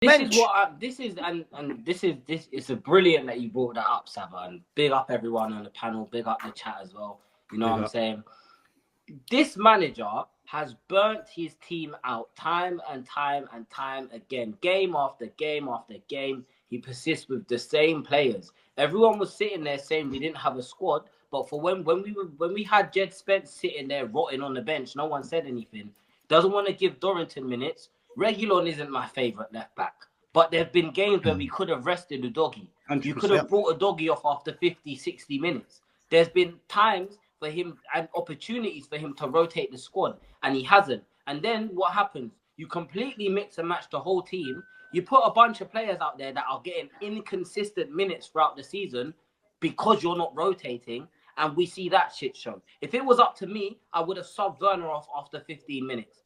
This is brilliant that you brought that up, Saba, and big up everyone on the panel, big up the chat as well. You know what I'm saying? This manager has burnt his team out time and time and time again, game after game after game. He persists with the same players. Everyone was sitting there saying we didn't have a squad, but for when we had Jed Spence sitting there rotting on the bench, no one said anything. Doesn't want to give Dorrington minutes. Reguilon isn't my favourite left back, but there have been games where we could have rested the doggy. 100%. You could have brought a doggy off after 50, 60 minutes. There's been times for him and opportunities for him to rotate the squad, and he hasn't. And then what happens? You completely mix and match the whole team. You put a bunch of players out there that are getting inconsistent minutes throughout the season because you're not rotating, and we see that shit show. If it was up to me, I would have subbed Werner off after 15 minutes.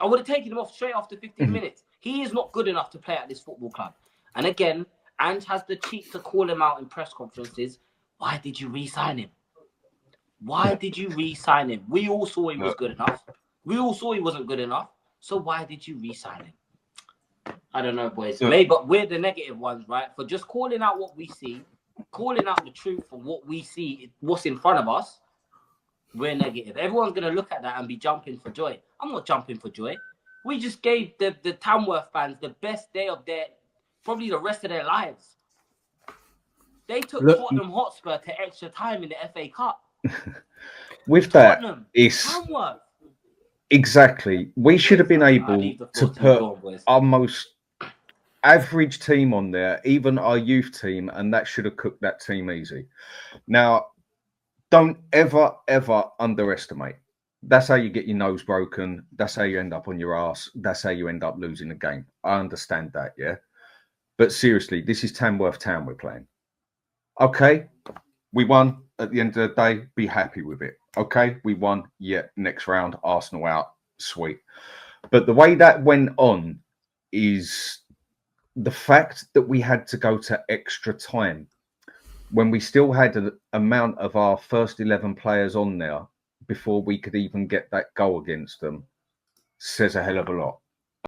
I would have taken him off straight after 15 minutes. He is not good enough to play at this football club. And again, Ange has the cheek to call him out in press conferences. Why did you re-sign him? Why did you re-sign him? We all saw he was good enough. We all saw he wasn't good enough. So why did you re-sign him? I don't know, boys. Maybe, but we're the negative ones, right? For just calling out what we see, calling out the truth for what we see, what's in front of us, we're negative. Everyone's going to look at that and be jumping for joy. I'm not jumping for joy. We just gave the Tamworth fans the best day of probably the rest of their lives. They took Tottenham Hotspur to extra time in the FA Cup. With that, it's exactly. We should have been able to put our most average team on there, even our youth team, and that should have cooked that team easy. Now, don't ever underestimate. That's how you get your nose broken. That's how you end up on your ass. That's how you end up losing the game. I understand that, yeah. But seriously, this is Tamworth Town we're playing. Okay, we won. At the end of the day, be happy with it. Okay, we won. Yeah, next round, Arsenal out. Sweet. But the way that went on is the fact that we had to go to extra time when we still had an amount of our first 11 players on there before we could even get that goal against them says a hell of a lot.